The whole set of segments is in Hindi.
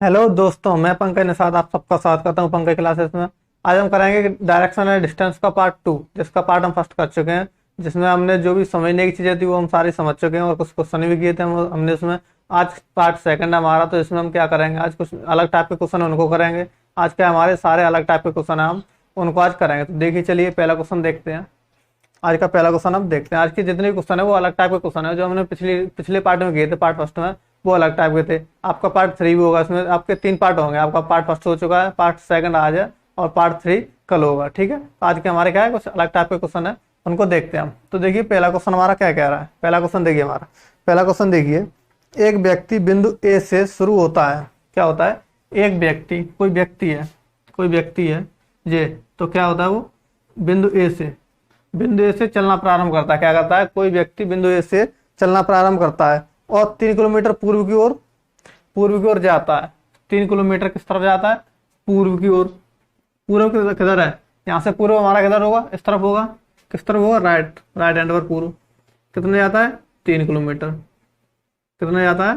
हेलो दोस्तों, मैं पंकज निषाद आप सबका स्वागत करता हूं पंकज क्लासेस में। आज हम कराएंगे डायरेक्शन एंड डिस्टेंस का पार्ट 2, जिसका पार्ट हम फर्स्ट कर चुके हैं। जिसमें हमने जो भी समझने की चीज़ें थी वो हम सारी समझ चुके हैं और कुछ क्वेश्चन भी किए थे हमने उसमें। आज पार्ट सेकंड है हमारा, तो इसमें हम क्या करेंगे, आज कुछ अलग टाइप के क्वेश्चन उनको करेंगे। आज क्या हमारे सारे अलग टाइप के क्वेश्चन है, हम उनको आज करेंगे। तो देखिए, चलिए पहला क्वेश्चन देखते हैं। आज का पहला क्वेश्चन हम देखते हैं। आज के जितने भी क्वेश्चन है वो अलग टाइप के क्वेश्चन है, जो हमने पिछले पिछले पार्ट में किए थे, पार्ट फर्स्ट में, वो अलग टाइप के थे। आपका पार्ट 3 भी होगा, इसमें आपके 3 पार्ट होंगे। आपका पार्ट फर्स्ट हो चुका है, पार्ट सेकंड आज है और पार्ट 3 कल होगा। ठीक है, तो आज के हमारे क्या है, कुछ अलग टाइप के क्वेश्चन है, उनको देखते हैं हम। तो देखिए पहला क्वेश्चन हमारा क्या कह रहा है। पहला क्वेश्चन देखिए हमारा, पहला क्वेश्चन देखिए। एक व्यक्ति बिंदु ए से शुरू होता है। क्या होता है? एक व्यक्ति, कोई व्यक्ति है, कोई व्यक्ति है ये, तो क्या होता है, वो बिंदु ए से चलना प्रारंभ करता है। क्या करता है? कोई व्यक्ति बिंदु ए से चलना प्रारंभ करता है और 3 किलोमीटर पूर्व की ओर जाता है। 3 किलोमीटर किस तरफ जाता है? पूर्व की ओर। पूर्व किधर है? यहाँ से पूर्व हमारा किधर होगा? इस तरफ होगा। किस तरफ होगा? राइट हैंड पर पूर्व। कितने जाता है? 3 किलोमीटर। कितने जाता है?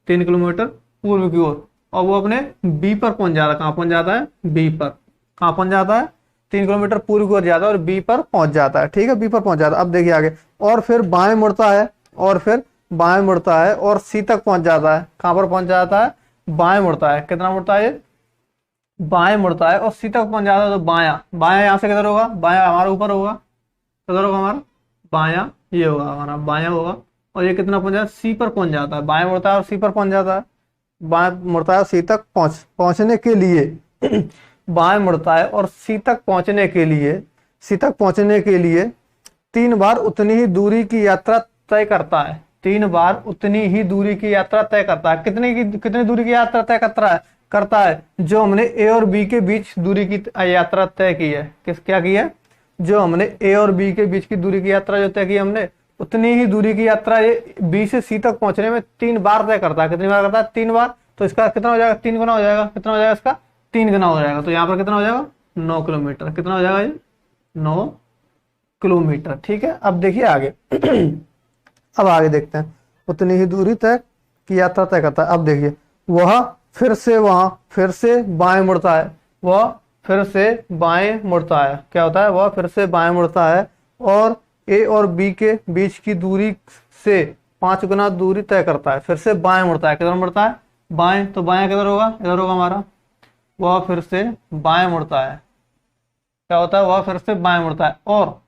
3 किलोमीटर पूर्व की ओर। और वो अपने बी पर पहुंच जाता है। कहाँ पहुंच जाता है? बी पर। कहाँ पहुंच जाता है? 3 किलोमीटर पूर्व की ओर जाता है और बी पर पहुंच जाता है। ठीक है, बी पर पहुंच जाता है। अब देखिए आगे, और फिर बाएं मुड़ता है, और फिर बाएं मुड़ता है और सी तक पहुंच जाता है। कहां पर पहुंच जाता है? बाएं मुड़ता है। कितना मुड़ता है ये? बाएं मुड़ता है और सी तक पहुंच जाता है। तो बायां, बायां यहां से किधर होगा? बायां हमारा ऊपर होगा। किधर होगा हमारा? बायां, ये होगा हमारा, बायां होगा। और ये कितना पहुंच जाता है? सी पर पहुंच जाता है। बाएं मुड़ता है और सी पर पहुंच जाता है। बाएं मुड़ता है और सी तक पहुंचने के लिए बाएं मुड़ता है और सी तक पहुंचने के लिए 3 बार उतनी ही दूरी की यात्रा तय करता है। 3 बार उतनी ही दूरी की यात्रा तय करता है। कितनी दूरी की यात्रा तय करता है? जो हमने ए और बी के बीच दूरी की यात्रा तय की है। क्या की है? जो हमने ए और बी के बीच की दूरी की यात्रा जो तय की हमने, उतनी ही दूरी की यात्रा ये बी से सी तक पहुंचने में 3 बार तय करता है। कितनी बार करता है? 3 बार। तो इसका कितना हो जाएगा? 3 गुना हो जाएगा। कितना हो जाएगा इसका? 3 गुना हो जाएगा। तो यहाँ पर कितना हो जाएगा? 9 किलोमीटर। कितना हो जाएगा ये? 9 किलोमीटर। ठीक है, अब देखिए आगे अब आगे देखते हैं। उतनी ही दूरी तय की यात्रा तय करता है। अब देखिए, वह फिर से बाएं मुड़ता है। वह फिर से बाएं मुड़ता है। क्या होता है? वह फिर से बाएं मुड़ता है और ए और बी के बीच की दूरी से 5 गुना दूरी तय करता है। फिर से बाएं मुड़ता है। किधर मुड़ता है? बाएं। तो बाएं किधर होगा? इधर होगा हमारा। वह फिर से बाएं मुड़ता है। क्या होता है? वह फिर से बाएं मुड़ता है और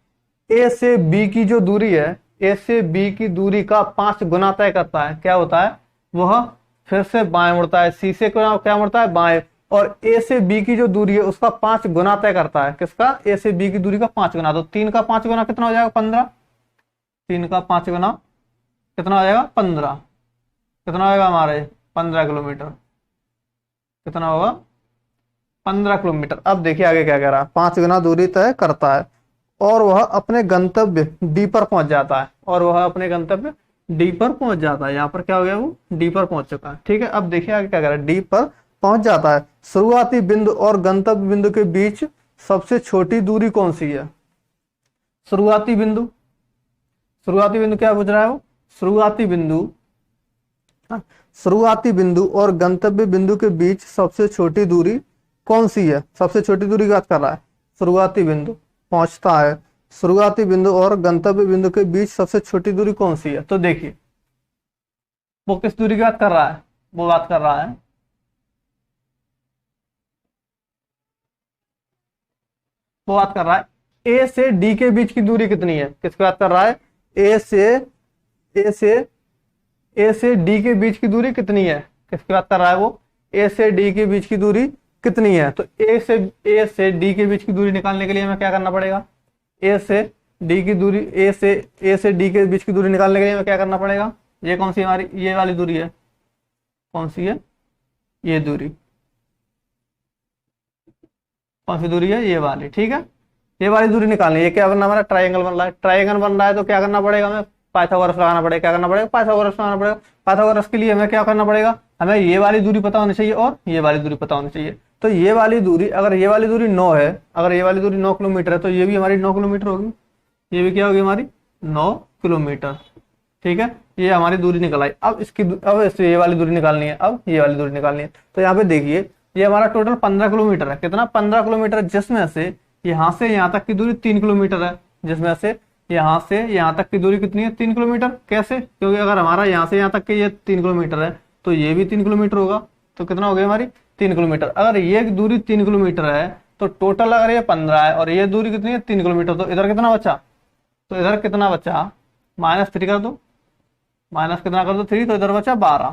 ए से बी की जो दूरी है, ए से बी की दूरी का 5 गुना तय करता है। क्या होता है? वह फिर से बाएं मुड़ता है। सी से क्या मुड़ता है? बाएं। और ए से बी की जो दूरी है उसका 5 गुना तय करता है। किसका? ए से बी की दूरी का 5 गुना। तो 3 का 5 गुना कितना हो जाएगा? 15। 3 का 5 गुना कितना हो जाएगा? 15। कितना होगा हमारे? 15 किलोमीटर। कितना होगा? 15 किलोमीटर। अब देखिए आगे क्या कह रहा है। 5 गुना दूरी तय करता है और वह अपने गंतव्य डी पर पहुंच जाता है। यहाँ पर क्या हो गया? वो डी पर पहुंच चुका है। ठीक है, अब देखिए आगे क्या कर रहा है। डी पर पहुंच जाता है। शुरुआती बिंदु और गंतव्य बिंदु के बीच सबसे छोटी दूरी कौन सी है? शुरुआती बिंदु क्या पूछ रहा है वो? शुरुआती बिंदु और गंतव्य बिंदु के बीच सबसे छोटी दूरी कौन सी है? सबसे छोटी दूरी की बात कर रहा है। शुरुआती बिंदु पहुंचता है, शुरुआती बिंदु और गंतव्य बिंदु के बीच सबसे छोटी दूरी कौन सी है? तो देखिए, वो किस दूरी की बात कर रहा है? वो बात कर रहा है ए से डी के बीच की दूरी कितनी है? किसकी बात कर रहा है? ए से डी के बीच की दूरी कितनी है? किसकी बात कर रहा है वो? ए से डी के बीच की दूरी कितनी है? तो ए से डी के बीच की दूरी निकालने के लिए हमें क्या करना पड़ेगा? ए से डी के बीच की दूरी निकालने के लिए हमें क्या करना पड़ेगा? ये कौन सी हमारी, ये वाली दूरी है। कौन सी है? ये दूरी। कौन सी दूरी है? ये वाली। ठीक है, ये वाली दूरी निकालनी है। ये क्या बनना हमारा? ट्राइंगल बन रहा है। ट्राइंगल बन रहा है तो क्या करना पड़ेगा हमें? पाइथागोरस लगाना पड़ेगा। क्या करना पड़ेगा? पाइथागोरस लगाना पड़ेगा। पाइथागोरस के लिए हमें क्या करना पड़ेगा? हमें ये वाली दूरी पता होनी चाहिए और ये वाली दूरी पता होनी चाहिए। तो ये वाली दूरी, अगर ये वाली दूरी 9 है, अगर ये वाली दूरी 9 किलोमीटर है, तो ये भी हमारी 9 किलोमीटर होगी। ये भी क्या होगी हमारी? 9 किलोमीटर। ठीक है, ये हमारी दूरी निकल आई। अब ये वाली दूरी निकालनी है, अब ये वाली दूरी निकालनी है। तो यहाँ पे देखिए ये हमारा टोटल 15 किलोमीटर है। कितना? 15 किलोमीटर, जिसमें से यहाँ तक की दूरी 3 किलोमीटर है, जिसमें से यहाँ से यहाँ तक की दूरी कितनी है? 3 किलोमीटर। कैसे? क्योंकि अगर हमारा यहाँ से यहाँ तक की ये 3 किलोमीटर है तो ये भी 3 किलोमीटर होगा। तो कितना हो गया हमारी? 3 किलोमीटर। अगर ये दूरी 3 किलोमीटर है तो टोटल अगर ये 15 है और ये दूरी कितनी है? 3 किलोमीटर। तो इधर कितना बचा? तो इधर कितना बचा? -3 कर दो, माइनस कितना कर दो? 3। तो इधर बचा 12।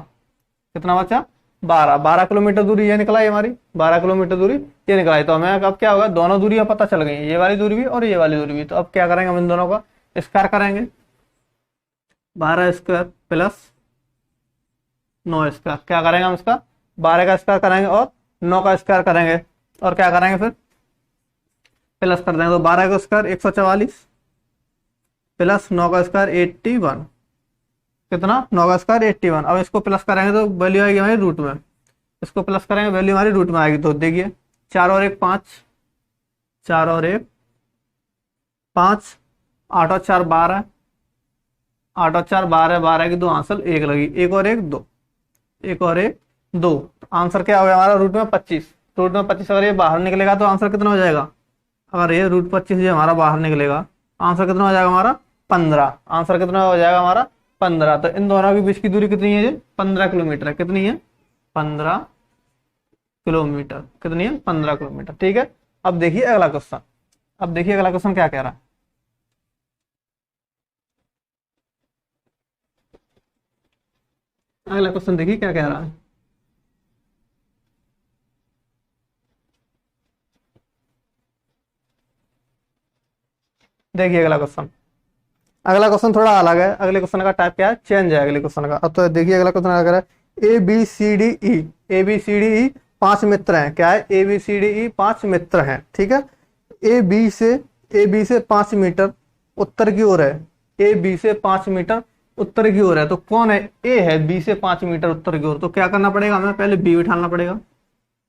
कितना बचा? 12 किलोमीटर दूरी ये निकला, हमारी 12 किलोमीटर दूरी ये निकलाई। तो हमें अब क्या होगा? दोनों दूरियां पता चल गई, ये वाली दूरी भी और ये वाली दूरी भी। तो अब क्या करेंगे? हम इन दोनों का स्क्वायर करेंगे। 12 स्क्वायर प्लस 9 स्क्वायर। क्या करेंगे हम इसका? 12 का स्क्वायर करेंगे और 9 का स्क्वायर करेंगे, और क्या करेंगे फिर? प्लस कर देंगे। तो 12 का स्क्वायर 144 प्लस 9 का स्क्वायर 81। कितना? 9 का स्क्वायर 81। अब इसको प्लस करेंगे तो वैल्यू आएगी हमारी रूट में। इसको प्लस करेंगे, वैल्यू हमारी रूट में आएगी। तो देखिए 4 और 1 5, 4 और 1 5, 8 और 4 12, 8 और 4 12, 12 की 2 आंसर 1 लगी, 1 और 1 2, 1 और 1 2। आंसर क्या हो गया हमारा? रूट में 25। रूट में 25 अगर ये बाहर निकलेगा तो आंसर कितना हो जाएगा? अगर ये रूट 25 ये हमारा बाहर निकलेगा, आंसर कितना हो जाएगा हमारा? 15। आंसर कितना हो जाएगा हमारा? 15। तो इन दोनों के बीच की दूरी कितनी है? ये 15 किलोमीटर है। कितनी है? 15 किलोमीटर। कितनी है? 15 किलोमीटर। ठीक है। अब देखिए अगला क्वेश्चन। अब देखिए अगला क्वेश्चन क्या कह रहा है। अगला क्वेश्चन देखिए क्या कह रहा है। देखिए अगला क्वेश्चन। अगला क्वेश्चन थोड़ा अलग है। अगले क्वेश्चन का टाइप क्या है? चेंज है अगले क्वेश्चन का। अब तो देखिए अगला क्वेश्चन क्या कह रहा है। ABCDE 5 मित्र हैं। क्या है? ABCDE 5 मित्र हैं। ठीक है। ए बी से 5 मीटर उत्तर की ओर है। ए बी से 5 मीटर उत्तर की ओर है। तो कौन है? ए है। बी से 5 मीटर उत्तर की ओर। तो क्या करना पड़ेगा हमें? पहले बी बिठाना पड़ेगा।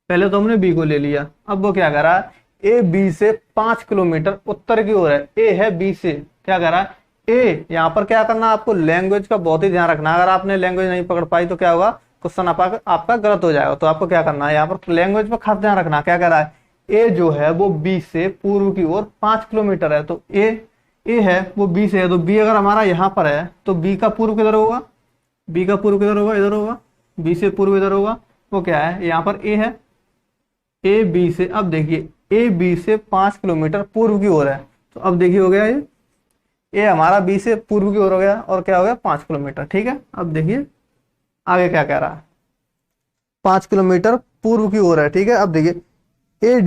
पहले तो हमने बी को ले लिया। अब वो क्या कह रहा है? ए बी से 5 किलोमीटर उत्तर की ओर है। ए है बी से। क्या कह रहा है? ए यहाँ पर क्या करना? आपको लैंग्वेज का बहुत ही ध्यान रखना। अगर आपने लैंग्वेज नहीं पकड़ पाई तो क्या होगा? क्वेश्चन आपका गलत हो जाएगा। तो आपको क्या करना है? यहाँ पर लैंग्वेज पर खास ध्यान रखना। क्या कह रहा है? ए जो है वो बी से पूर्व की ओर 5 किलोमीटर है। तो ए है वो बी से है। तो बी अगर हमारा यहाँ पर है तो बी का पूर्व किधर होगा? बी का पूर्व किधर होगा? इधर होगा। बी से पूर्व इधर होगा। वो क्या है? यहाँ पर ए है। ए बी से, अब देखिए ए बी से 5 किलोमीटर पूर्व की ओर है। तो अब देखिए हो गया ये हमारा बी से पूर्व की ओर हो गया, और क्या हो गया? 5 किलोमीटर। ठीक है। अब देखिए आगे क्या कह रहा है। 5 किलोमीटर पूर्व की ओर है। ठीक है। अब देखिए ए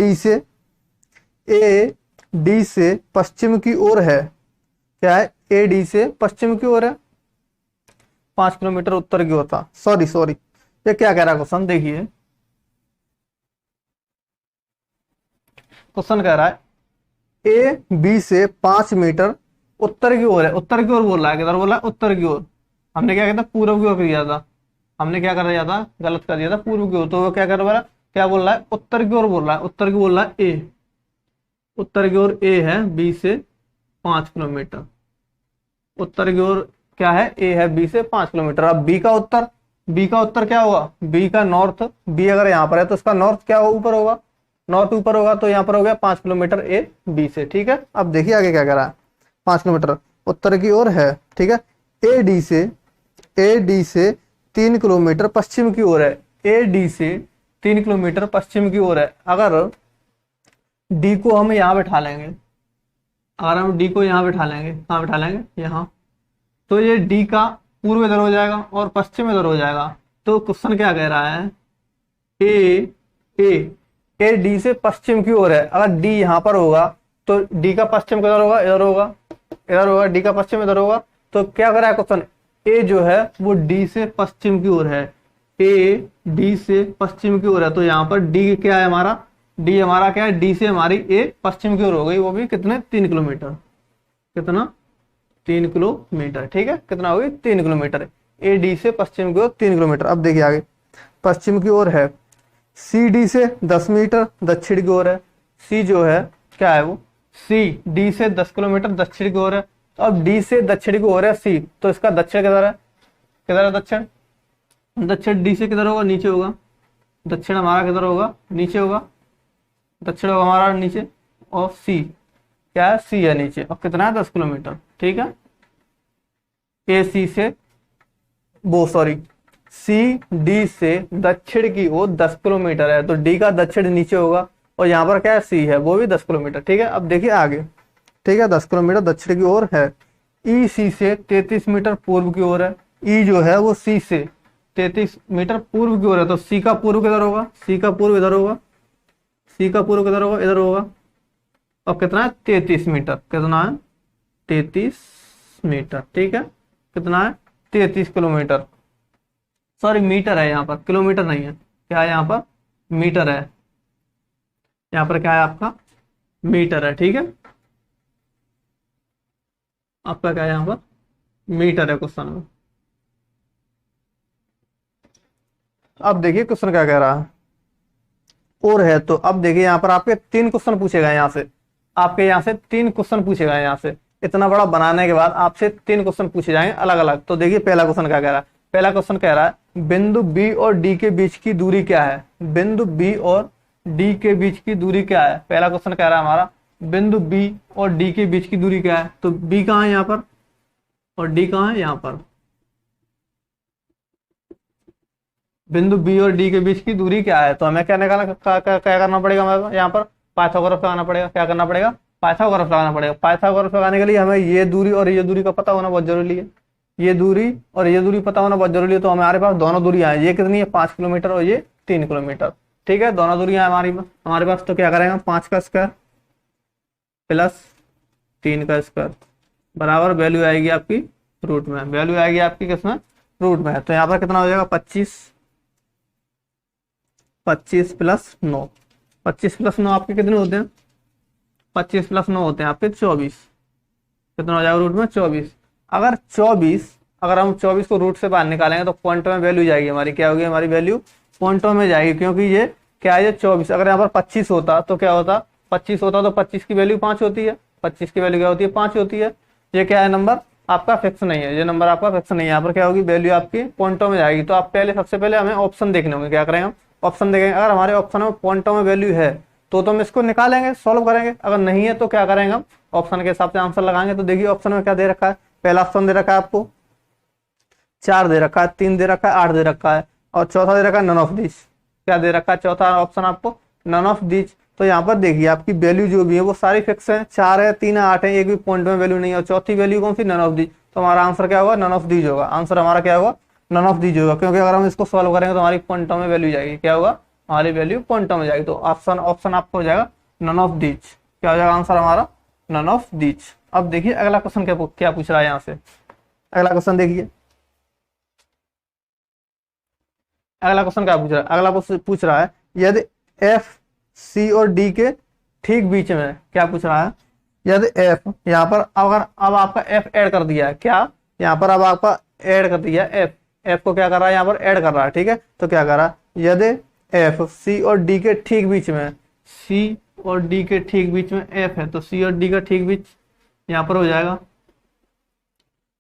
डी से पश्चिम की ओर है। क्या है? ए डी से पश्चिम की ओर है। 5 किलोमीटर उत्तर की ओर था। सॉरी ये क्या कह रहा है क्वेश्चन? देखिए क्वेश्चन कह रहा है ए बी से 5 मीटर उत्तर की ओर है। उत्तर की ओर बोल रहा है। किधर बोला? उत्तर की ओर। हमने क्या किया था? पूर्व की ओर किया था। हमने क्या कर दिया था? गलत कर दिया था, पूर्व की ओर। तो वो क्या कर रहा है? क्या बोल रहा है? उत्तर की ओर बोल रहा है। उत्तर की बोल रहा है ए। उत्तर की ओर ए है बी से 5 किलोमीटर। उत्तर की ओर क्या है? ए है बी से 5 किलोमीटर। अब बी का उत्तर क्या होगा? बी का नॉर्थ। बी अगर यहाँ पर है तो उसका नॉर्थ क्या होगा? ऊपर होगा। नॉर्थ ऊपर होगा। तो यहाँ पर हो गया 5 किलोमीटर ए बी से। ठीक है। अब देखिए आगे क्या कह रहा है। 5 किलोमीटर उत्तर की ओर है। ठीक है। ए डी से 3 किलोमीटर पश्चिम की ओर है। ए डी से 3 किलोमीटर पश्चिम की ओर है। अगर डी को हम यहाँ बैठा लेंगे, अगर हम डी को यहाँ बैठा लेंगे, कहाँ बैठा लेंगे? यहाँ। तो ये डी का पूर्व इधर हो जाएगा और पश्चिम इधर हो जाएगा। तो क्वेश्चन क्या कह रहा है? ए डी से पश्चिम की ओर है। अगर डी यहाँ पर होगा तो डी का पश्चिम किधर होगा? इधर होगा। इधर होगा। डी का पश्चिम इधर होगा। तो क्या कर रहा है क्वेश्चन? ए जो है वो डी से पश्चिम की ओर है। ए डी से पश्चिम की ओर है। तो यहाँ पर डी क्या है हमारा? डी हमारा क्या है? डी से हमारी ए पश्चिम की ओर हो गई। वो भी कितने? 3 किलोमीटर। कितना? 3 किलोमीटर। ठीक है। कितना होगी? 3 किलोमीटर। ए डी से पश्चिम की ओर 3 किलोमीटर। अब देखिए आगे पश्चिम की ओर है। सी डी से 10 मीटर दक्षिण की ओर है। सी जो है क्या है? वो सी डी से 10 किलोमीटर दक्षिण की ओर है। तो अब डी से दक्षिण की ओर है सी। तो इसका दक्षिण किधर है? किधर है दक्षिण? दक्षिण डी से किधर होगा? नीचे होगा। दक्षिण हमारा किधर होगा? नीचे होगा। दक्षिण होगा हमारा नीचे। और सी क्या है? सी है नीचे। और कितना है? 10 किलोमीटर। ठीक है, ए सी से वो सॉरी सी डी से दक्षिण की ओर 10 किलोमीटर है, तो डी का दक्षिण नीचे होगा और यहाँ पर क्या है? सी है, वो भी 10 किलोमीटर। ठीक है, अब देखिए आगे। ठीक है, 10 किलोमीटर दक्षिण की ओर है। ई सी से 33 मीटर पूर्व की ओर है। ई जो है वो सी से 33 मीटर पूर्व की ओर है, तो सी का पूर्व किधर होगा? सी का पूर्व इधर होगा। सी का पूर्व किधर होगा? इधर होगा। और कितना है? 33 मीटर। कितना है? 33 मीटर। ठीक है, कितना है? 33 किलोमीटर। सॉरी मीटर है यहाँ पर, किलोमीटर नहीं है। क्या है यहाँ पर? मीटर है। यहाँ पर क्या है आपका? मीटर है। ठीक है, आपका क्या है यहाँ पर? मीटर है क्वेश्चन में। अब देखिए क्वेश्चन क्या कह रहा है और है। तो अब देखिए यहाँ पर आपके 3 क्वेश्चन पूछेगा। यहाँ से आपके यहाँ से 3 क्वेश्चन पूछेगा। यहाँ से इतना बड़ा बनाने के बाद आपसे 3 क्वेश्चन पूछे जाएंगे अलग अलग। तो देखिए पहला क्वेश्चन क्या कह रहा है। पहला क्वेश्चन कह रहा है बिंदु बी और डी के बीच की दूरी क्या है? बिंदु बी और डी के बीच की दूरी क्या है? पहला क्वेश्चन कह रहा है हमारा बिंदु बी और डी के बीच की दूरी क्या है? तो बी कहाँ है यहाँ पर और डी कहाँ है यहाँ पर? बिंदु बी और डी के बीच की दूरी क्या है? तो हमें क्या निकालना, क्या करना पड़ेगा? हमें यहाँ पर पाइथागोरस लगाना पड़ेगा। क्या करना पड़ेगा? पाइथागोरस लगाना पड़ेगा। पाइथागोरस लगाने के लिए हमें ये दूरी और ये दूरी का पता होना बहुत जरूरी है। ये दूरी और ये दूरी पता होना बहुत जरूरी है। तो हमारे पास दोनों दूरियां हैं। ये कितनी है? 5 किलोमीटर और ये 3 किलोमीटर। ठीक है, दोनों दूरियां हमारे पास। तो क्या करेंगे? 5 का स्क्वायर प्लस 3 का स्क्वायर बराबर वैल्यू आएगी आपकी रूट में। वैल्यू आएगी आपकी किसमें? रूट में। तो यहाँ पर कितना हो जाएगा? 25 प्लस 9। 25 प्लस 9 आपके कितने होते हैं? 25 प्लस 9 होते हैं आपके 24। कितना हो जाएगा रूट में? 24। अगर हम 24 को रूट से बाहर निकालेंगे तो पॉइंटों में वैल्यू जाएगी हमारी। क्या होगी हमारी वैल्यू? पॉइंटों में जाएगी, क्योंकि ये क्या है? ये 24। अगर यहाँ पर 25 होता तो क्या होता? 25 होता तो 25 की वैल्यू 5 होती है। 25 की वैल्यू क्या होती है? 5 होती है। ये क्या है? नंबर आपका फिक्स नहीं है। ये नंबर आपका फिक्स नहीं है। यहाँ पर क्या होगी? वैल्यू आपकी पॉइंटों में जाएगी। तो आप सबसे पहले हमें ऑप्शन देखने होंगे। क्या करेंगे हम? ऑप्शन देखेंगे। अगर हमारे ऑप्शन में पॉइंटों में वैल्यू है तो हम इसको निकालेंगे, सॉल्व करेंगे। अगर नहीं है तो क्या करेंगे? हम ऑप्शन के हिसाब से आंसर लगाएंगे। तो देखिए ऑप्शन में क्या दे रखा है। पहला ऑप्शन दे रखा है आपको 4 दे रखा है, 3 दे रखा है, 8 दे रखा है और चौथा दे रखा है नन ऑफ दिस। क्या दे रखा है चौथा ऑप्शन आपको? None of this. तो यहाँ पर देखिए आपकी वैल्यू जो भी है वो सारी फिक्स है। 4 है, 3 है, 8 है, एक भी पॉइंट में वैल्यू नहीं है। और चौथी वैल्यू कौन सी? None of this. तो हमारा आंसर क्या होगा? नन ऑफ दीज होगा। आंसर हमारा क्या होगा? नन ऑफ दीज होगा, क्योंकि अगर हम इसको सॉल्व करेंगे तो हमारी पॉइंटों में वैल्यू जाएगी। क्या होगा? हमारी वैल्यू पॉइंटों में जाएगी। तो ऑप्शन आपको हो जाएगा नन ऑफ दीज। क्या हो जाएगा आंसर हमारा? None of these. अब देखिए अगला क्वेश्चन क्या पूछ रहा है यहाँ से। अगला क्वेश्चन देखिए, अगला क्वेश्चन क्या पूछ रहा है। अगला पूछ रहा है यदि एफ सी और डी के ठीक बीच में, क्या पूछ रहा है? यदि एफ यहाँ पर अगर अब आपका एफ ऐड कर दिया है। क्या? यहाँ पर अब आपका ऐड कर दिया है। एफ को क्या कर रहा है? यहाँ पर ऐड कर रहा है। ठीक है, तो क्या कर रहा है? यदि एफ सी और डी के ठीक बीच में, सी और डी के ठीक बीच में एफ है, तो सी और डी का ठीक बीच यहाँ पर हो जाएगा।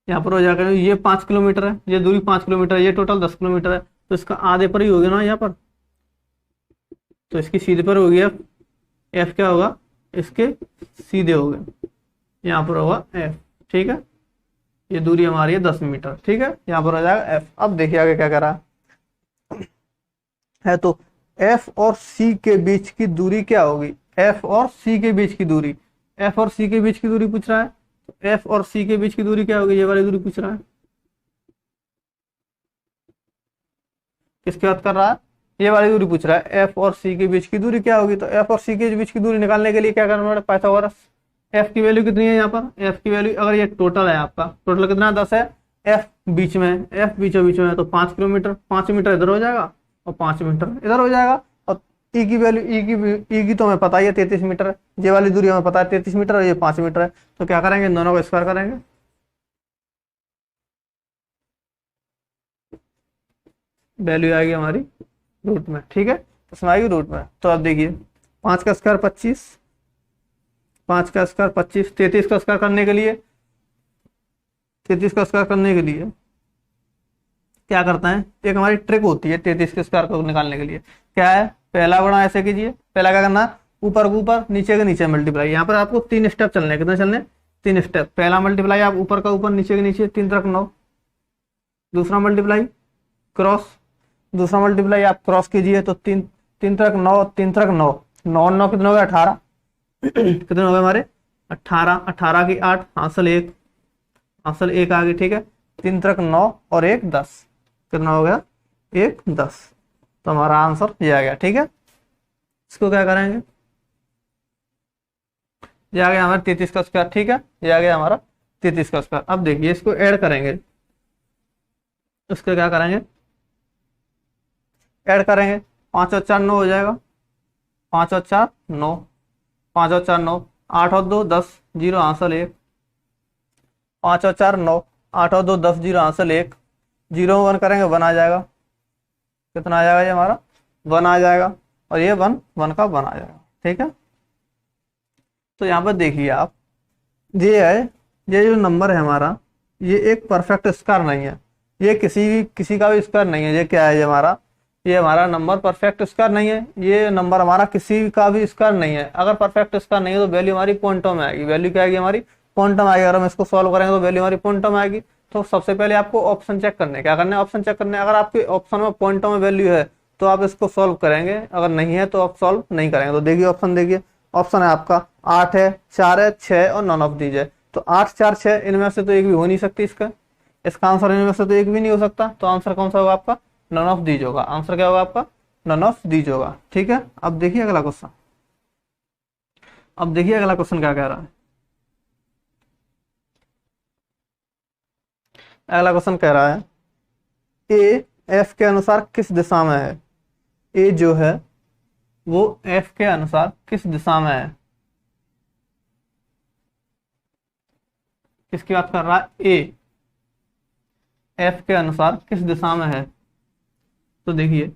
यहाँ पर हो जाएगा ये 5 किलोमीटर है, ये दूरी 5 किलोमीटर है, ये टोटल 10 किलोमीटर है। तो इसका आधे पर ही हो गया ना यहाँ पर। तो इसकी सीधे पर हो गया एफ। क्या होगा? इसके सीधे हो गए, यहाँ पर होगा एफ। ठीक है, ये दूरी हमारी है 10 मीटर। ठीक है, यहाँ पर हो जाएगा एफ। अब देखिए आगे क्या करा है। तो एफ और सी के बीच की दूरी क्या होगी? एफ और सी के बीच की दूरी, एफ और सी के बीच की दूरी पूछ रहा है। तो एफ और सी के बीच की दूरी क्या होगी? ये वाली दूरी पूछ रहा है। किसकी बात कर रहा है? ये वाली दूरी पूछ रहा है। एफ और सी के बीच की दूरी क्या होगी? तो एफ और सी के बीच की दूरी निकालने के लिए क्या करना पड़ेगा? पाइथागोरस। एफ की वैल्यू कितनी है यहाँ पर? एफ की वैल्यू अगर ये टोटल है आपका, टोटल कितना 10 है, एफ बीच में, एफ बीचों बीच में है, तो 5 किलोमीटर, 5 मीटर इधर हो जाएगा और 5 मीटर इधर हो जाएगा। और ई की वैल्यू, ई की तो हमें पता ही है 33 मीटर है। ये वाली दूरी हमें पता है 33 मीटर और ये 5 मीटर है। तो क्या करेंगे? दोनों को स्क्वायर करेंगे। वैल्यू आएगी हमारी रूट में। ठीक है, इसमें आएगी रूट में। तो अब देखिए 5 का स्क्वायर 25, 5 का स्क्वायर 25, 33 का स्क्वायर करने के लिए, 33 का स्क्वायर करने के लिए क्या करते हैं, एक हमारी ट्रिक होती है 33 के स्क्वायर को निकालने के लिए। क्या है, पहला गुणा ऐसे कीजिए, पहला क्या करना है, ऊपर को ऊपर नीचे के नीचे मल्टीप्लाई। यहाँ पर आपको 3 स्टेप चलने, कितने चलने, 3 स्टेप। पहला मल्टीप्लाई आप ऊपर का ऊपर नीचे के नीचे 3 तक 9, दूसरा मल्टीप्लाई क्रॉस, दूसरा मल्टीप्लाई आप क्रॉस कीजिए तो 3 तक 9, 3 तक 9, 9 9 कितने हो गए 18 कितने हो गए हमारे 18, 18 की 8, हासिल 1, हासिल 1 आ गई, ठीक है। 3 तक 9 और 1 10, कितना हो गया 1 10, तो हमारा आंसर ये आ गया, ठीक है। इसको क्या करेंगे, ये आ गया हमारा 33 का स्क्वायर, ठीक है, ये आ गया हमारा 33 का स्क्वायर। अब देखिए इसको ऐड करेंगे, इसको क्या करेंगे, ऐड करेंगे, 5 और 4 9 हो जाएगा, 5 और 4 9, 5 और 4 9, 8 और 2 10, 0 हासिल 1, 5 और 4 9, 8 और 2 10, 0 हासिल 1, 0 1 करेंगे 1 आ जाएगा, कितना आ जाएगा ये हमारा 1 आ जाएगा, और ये 1 1 का 1 आ जाएगा, ठीक है। तो यहाँ पर देखिए आप, ये है, ये जो नंबर है हमारा, ये एक परफेक्ट स्क्वायर नहीं है, ये किसी का भी स्क्वायर नहीं है। ये क्या है, ये हमारा नंबर परफेक्ट स्क्वायर नहीं है, ये नंबर हमारा किसी का भी स्क्वायर नहीं है। अगर परफेक्ट स्क्वायर नहीं है तो वैल्यू हमारी पॉइंटों में आएगी, वैल्यू क्या आएगी हमारी पॉइंटों में आएगी। अगर हम इसको सॉल्व करेंगे तो वैल्यू हमारी पॉइंटों में आएगी। तो सबसे पहले आपको ऑप्शन चेक करने, क्या करना है, ऑप्शन चेक करने। अगर आपके ऑप्शन में पॉइंटों में वैल्यू है तो आप इसको सॉल्व करेंगे, अगर नहीं है तो आप सॉल्व नहीं करेंगे। तो देखिए ऑप्शन, देखिए ऑप्शन है आपका 8 है, 4 है, 6 और नॉन ऑफ दीज है। तो 8 4 6 इनमें से तो एक भी हो नहीं सकती, इसका आंसर इनमें से तो एक भी नहीं हो सकता। तो आंसर कौन सा होगा आपका, नॉन ऑफ दीज होगा। आंसर क्या होगा आपका, नॉन ऑफ दीज होगा, ठीक है। अब देखिए अगला क्वेश्चन, अब देखिए अगला क्वेश्चन क्या कह रहा है। अगला क्वेश्चन कह रहा है ए एफ के अनुसार किस दिशा में है। ए जो है वो एफ के अनुसार किस दिशा में है, किसकी बात कर रहा है, ए एफ के अनुसार किस दिशा में है। तो देखिए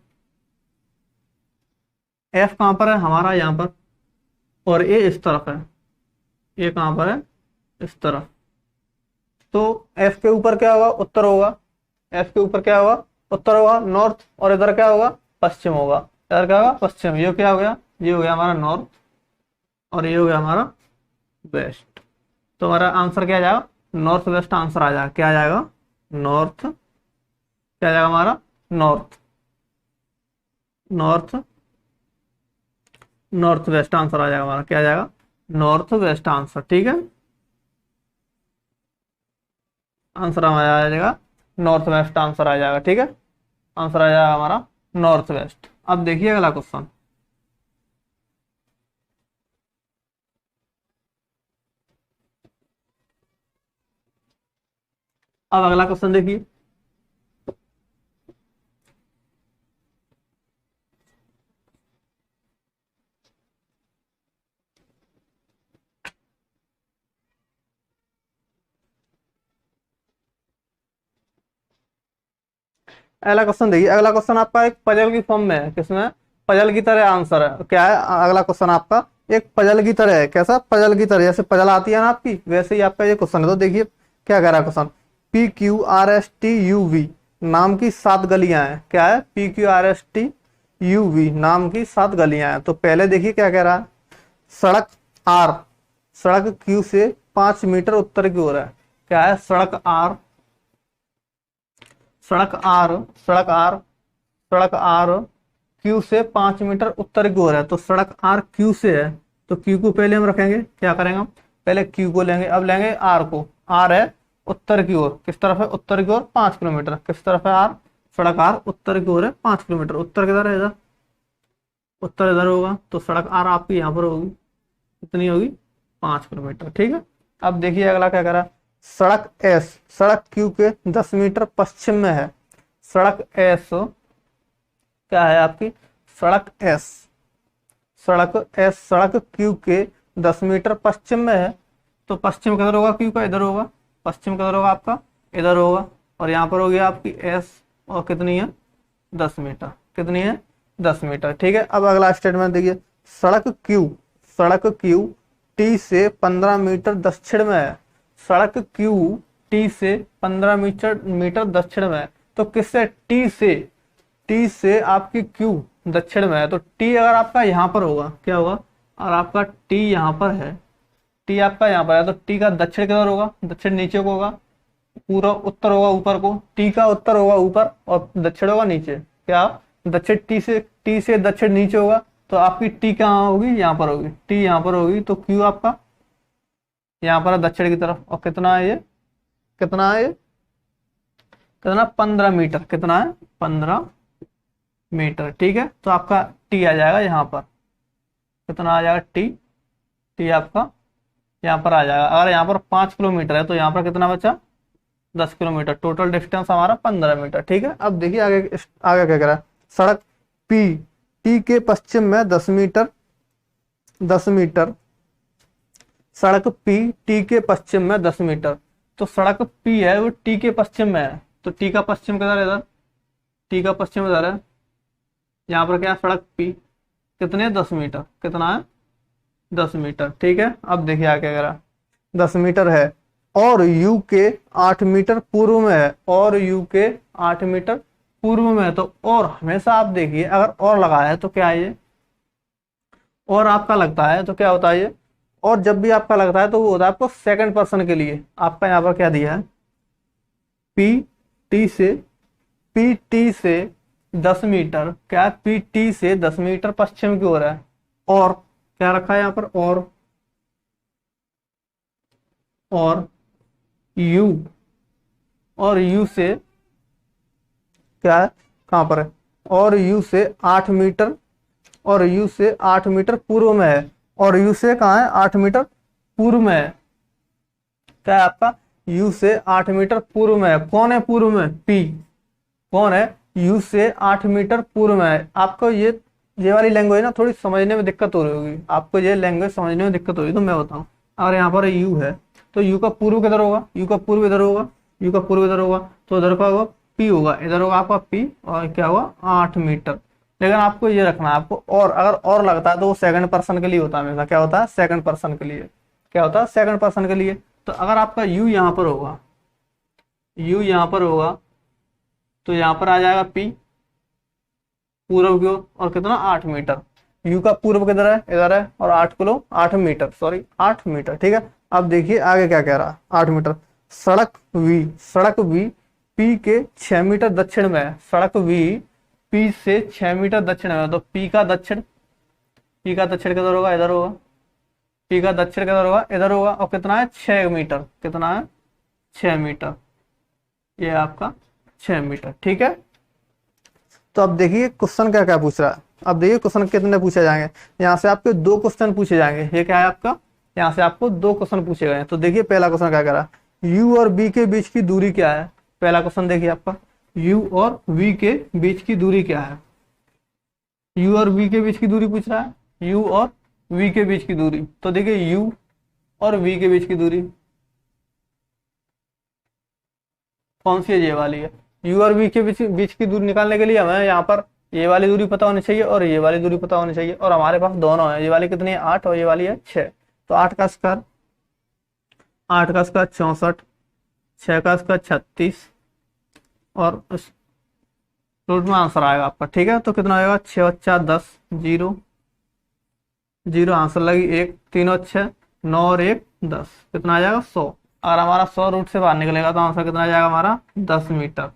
एफ कहां पर है हमारा, यहां पर, और ए इस तरफ है, ए कहां पर है, इस तरफ। तो एफ के ऊपर क्या होगा, उत्तर होगा, एफ के ऊपर क्या होगा, उत्तर होगा, नॉर्थ, और इधर क्या होगा, पश्चिम होगा। इधर क्या होगा, पश्चिम। ये क्या हो गया, ये हो गया हमारा नॉर्थ, और ये हो गया हमारा वेस्ट। तो हमारा आंसर क्या आ जाएगा, नॉर्थ वेस्ट आंसर आ जाएगा। क्या आ जाएगा, नॉर्थ, क्या आ जाएगा हमारा, north, north, north west answer आ जाएगा हमारा। क्या आ जाएगा, नॉर्थ वेस्ट आंसर, ठीक है। आंसर हमारा आ जाएगा नॉर्थ वेस्ट आंसर आ जाएगा, ठीक है। आंसर आ जाएगा हमारा नॉर्थ वेस्ट। अब देखिए अगला क्वेश्चन, अब अगला क्वेश्चन देखिए, अगला क्वेश्चन देखिए। अगला क्वेश्चन आपका एक पजल की फॉर्म में है, किसमें, पजल की तरह आंसर है। क्या है अगला क्वेश्चन आपका, एक पजल की तरह है। कैसा, पजल की तरह, जैसे पजल आती है ना आपकी, वैसे ही आपका ये क्वेश्चन है। तो देखिए क्या कह रहा है क्वेश्चन, PQRSTUV नाम की 7 गलियां हैं। क्या है, PQRSTUV नाम की 7 गलियां हैं। तो पहले देखिए क्या कह रहा है, सड़क आर, सड़क क्यू से 5 मीटर उत्तर की ओर है। क्या है, सड़क आर, सड़क आर, सड़क आर, सड़क आर क्यू से 5 मीटर उत्तर की ओर है। तो सड़क आर क्यू से है, तो क्यू को पहले हम रखेंगे, क्या करेंगे हम, पहले क्यू को लेंगे, अब लेंगे आर को। आर है उत्तर की ओर, किस तरफ है, उत्तर की ओर 5 किलोमीटर। किस तरफ है आर, सड़क आर उत्तर की ओर है 5 किलोमीटर। उत्तर किधर है, इधर, उत्तर इधर होगा। तो सड़क आर आपकी यहाँ पर होगी, कितनी होगी, 5 किलोमीटर, ठीक है। अब देखिए अगला क्या करा, सड़क एस, सड़क क्यू के 10 मीटर पश्चिम में है। सड़क एस क्या है आपकी, सड़क एस, सड़क एस सड़क क्यू के 10 मीटर पश्चिम में है। तो पश्चिम किधर होगा, क्यू का इधर होगा, पश्चिम किधर होगा आपका, इधर होगा। और यहाँ पर होगी आपकी एस, और कितनी है, 10 मीटर, कितनी है, 10 मीटर, ठीक है। अब अगला स्टेटमेंट देखिए, सड़क क्यू टी से 15 मीटर दक्षिण में है। सड़क क्यू टी से 15 मीटर दक्षिण में है। तो किससे, टी से आपकी क्यू दक्षिण में है, तो टी अगर आपका यहाँ पर होगा, क्या होगा, और आपका टी यहाँ पर है, टी आपका यहाँ पर है, तो टी का दक्षिण किधर होगा, दक्षिण नीचे को होगा, पूरा उत्तर होगा ऊपर को, टी का उत्तर होगा ऊपर और दक्षिण होगा नीचे। क्या, दक्षिण टी से दक्षिण नीचे होगा, तो आपकी टी कहाँ होगी, यहाँ पर होगी, टी यहाँ पर होगी, तो क्यू आपका यहाँ पर है दक्षिण की तरफ। और कितना है ये, कितना है ये, कितना, 15 मीटर, कितना है, 15 मीटर। ठीक है, तो आपका टी आ जाएगा यहाँ पर, कितना आ जाएगा, टी आपका यहाँ पर आ जाएगा। अगर यहाँ पर 5 किलोमीटर है तो यहाँ पर कितना बचा, 10 किलोमीटर। टोटल डिस्टेंस हमारा 15 मीटर। ठीक है, अब देखिए आगे आगे क्या कह रहा है, सड़क पी टी के पश्चिम में 10 मीटर, 10 मीटर, सड़क पी टी के पश्चिम में 10 मीटर। तो सड़क पी है वो टी के पश्चिम में है, तो टी का पश्चिम किधर है, इधर, टी का पश्चिम इधर है, यहाँ पर क्या है, सड़क पी कितने, 10 मीटर, कितना है, 10 मीटर। ठीक है, अब देखिए आगे कह रहा है, 10 मीटर है और यू के 8 मीटर पूर्व में है, और यू के 8 मीटर पूर्व में है। तो और हमेशा आप देखिए अगर और लगाया है तो क्या है ये, और आपका लगता है तो क्या होता है ये, और जब भी आपका लगता है तो वो होता है आपको सेकंड पर्सन के लिए। आपका यहाँ पर क्या दिया है, पी टी से 10 मीटर, क्या पी टी से 10 मीटर पश्चिम की ओर है, और क्या रखा है यहाँ पर, और यू से क्या है, कहां पर है, और यू से 8 मीटर, और यू से 8 मीटर पूर्व में है, और यू से कहां है, 8 मीटर पूर्व में है। क्या है आपका, यू से 8 मीटर पूर्व में है। कौन है पूर्व में, पी, कौन है, यू से 8 मीटर पूर्व में है। आपको ये वाली लैंग्वेज ना थोड़ी समझने में दिक्कत हो रही होगी, आपको ये लैंग्वेज समझने में दिक्कत हो रही, तो मैं बताऊं, अगर यहाँ पर यू है तो यू का पूर्व किधर होगा, यू का पूर्व इधर होगा, यू का पूर्व इधर होगा, तो इधर का होगा पी होगा, इधर होगा आपका पी, और क्या होगा, 8 मीटर। लेकिन आपको ये रखना है, आपको और अगर और लगता है तो वो सेकंड पर्सन के लिए होता है हमेशा। क्या होता है, सेकंड पर्सन के लिए, क्या होता है, सेकंड पर्सन के लिए। तो अगर आपका यू यहाँ पर होगा, यू यहाँ पर होगा, तो यहाँ पर आ जाएगा पी पूर्व की ओर, और कितना, 8 मीटर। यू का पूर्व किधर है, इधर है, और 8 मीटर, सॉरी 8 मीटर। ठीक है, अब देखिए आगे क्या कह रहा है, 8 मीटर। सड़क वी पी के 6 मीटर दक्षिण में है, सड़क वी पी से 6 मीटर दक्षिण में है, तो पी का दक्षिण किधर होगा, इधर होगा, पी का दक्षिण किधर होगा, इधर होगा, और कितना है, 6 मीटर, कितना है, 6 मीटर, ये आपका 6 मीटर। ठीक है, तो अब देखिए क्वेश्चन क्या क्या पूछ रहा है। अब देखिए क्वेश्चन कितने पूछे जाएंगे, यहाँ से आपके 2 क्वेश्चन पूछे जाएंगे। ये क्या है आपका, यहाँ से आपको 2 क्वेश्चन पूछे गए हैं। तो देखिए पहला क्वेश्चन क्या कह रहा है, यू और बी के बीच की दूरी क्या है। पहला क्वेश्चन देखिए आपका, यू और वी के बीच की दूरी क्या है। यू और वी के बीच की दूरी पूछ रहा है, यू और वी के बीच की दूरी। तो देखिए यू और वी के बीच की दूरी कौन सी है, ये वाली है। यू और वी के बीच की दूरी निकालने के लिए हमें यहाँ पर ये वाली दूरी पता होनी चाहिए और ये वाली दूरी पता होनी चाहिए, और हमारे पास दोनों है। ये वाली कितनी है, 8, और ये वाली है 6। तो 8 का स्क्वायर 64, 6 का स्क्वायर 36, और रूट में आंसर आएगा आपका। ठीक है, तो कितना आएगा, 6 और 4 10, 0 0 आंसर लगी 1, 3 और 6 9 और 1 10, कितना आ जाएगा, 100। अगर हमारा 100 रूट से बाहर निकलेगा तो आंसर कितना आ जाएगा हमारा, 10 मीटर।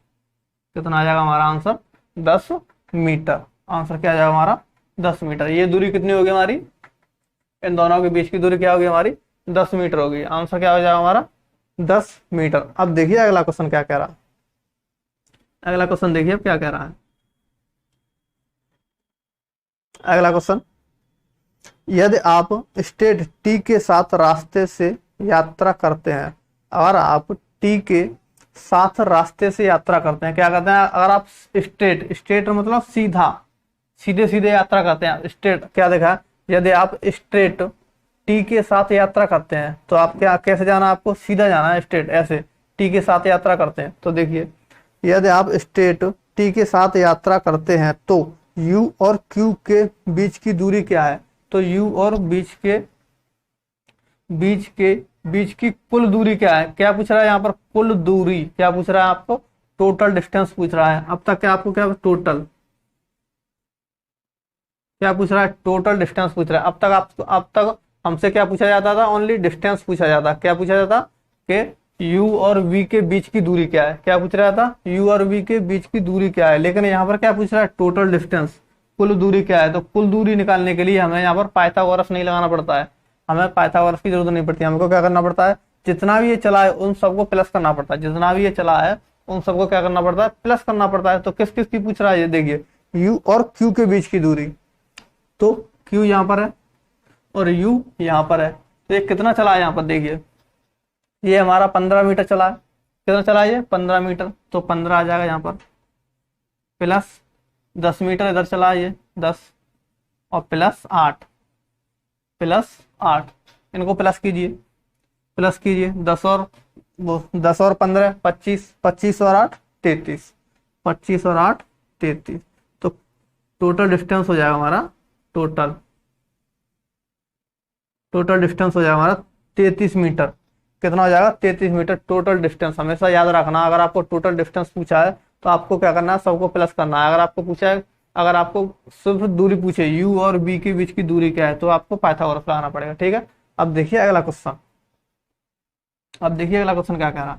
कितना आ जाएगा हमारा आंसर, 10 मीटर। आंसर क्या आ जाएगा हमारा, 10 मीटर। ये दूरी कितनी होगी हमारी, इन दोनों के बीच की दूरी क्या होगी हमारी, 10 मीटर होगी। आंसर क्या हो जाएगा हमारा, 10 मीटर। अब देखिए अगला क्वेश्चन क्या कह रहा है। अगला क्वेश्चन देखिए अब क्या कह रहा है। अगला क्वेश्चन, यदि आप स्टेट टी के साथ रास्ते से यात्रा करते हैं, अगर आप टी के साथ रास्ते से यात्रा करते हैं, क्या करते हैं, अगर आप स्टेट मतलब सीधे यात्रा करते हैं, स्टेट क्या देखा, यदि आप स्ट्रेट टी के साथ यात्रा करते हैं तो आप क्या, कैसे जाना, आपको सीधा जाना है, स्ट्रेट ऐसे टी के साथ यात्रा करते हैं। तो देखिए यदि आप स्ट्रेट टी के साथ यात्रा करते हैं तो यू और क्यू के बीच की दूरी क्या है। तो यू और बीच की कुल दूरी क्या है, क्या पूछ रहा है यहाँ पर, कुल दूरी क्या पूछ रहा है आपको, टोटल डिस्टेंस पूछ रहा है। अब तक क्या आपको क्या टोटल क्या पूछ रहा है, टोटल डिस्टेंस पूछ रहा है। अब तक हमसे क्या पूछा जाता था, ओनली डिस्टेंस पूछा जाता। क्या पूछा जाता कि u और v के बीच की दूरी क्या है, क्या पूछ रहा था, u और v के बीच की दूरी क्या है। लेकिन यहाँ पर क्या पूछ रहा है, टोटल डिस्टेंस, कुल दूरी क्या है। तो कुल दूरी निकालने के लिए हमें यहाँ पर पाइथागोरस नहीं लगाना पड़ता है, हमें पाइथागोरस की जरूरत नहीं पड़ती। हमको क्या करना पड़ता है, जितना भी ये चला है उन सबको प्लस करना पड़ता है, जितना भी ये चला है उन सबको क्या करना पड़ता है, प्लस करना पड़ता है। तो किस किस की पूछ रहा है, ये देखिए u और q के बीच की दूरी। तो q यहाँ पर है और u यहाँ पर है। तो ये कितना चला है यहाँ पर देखिए, ये हमारा 15 मीटर चला है। कितना चला है ये, 15 मीटर। तो 15 आ जाएगा यहाँ पर, प्लस 10 मीटर इधर चला है ये 10, और प्लस 8, इनको प्लस कीजिए, 10 और 15 25, 25 और 8 33, 25 और 8 33। तो टोटल डिस्टेंस हो जाएगा हमारा, टोटल डिस्टेंस हो जाएगा हमारा 33 मीटर। कितना हो जाएगा, 33 मीटर टोटल डिस्टेंस। हमेशा याद रखना, अगर आपको टोटल डिस्टेंस पूछा है तो आपको क्या करना है, सबको प्लस करना है। अगर आपको सिर्फ दूरी पूछे u और v के बीच की दूरी क्या है, तो आपको पाइथागोरस लगाना पड़ेगा। ठीक है, अब देखिए अगला क्वेश्चन क्या कह रहा है।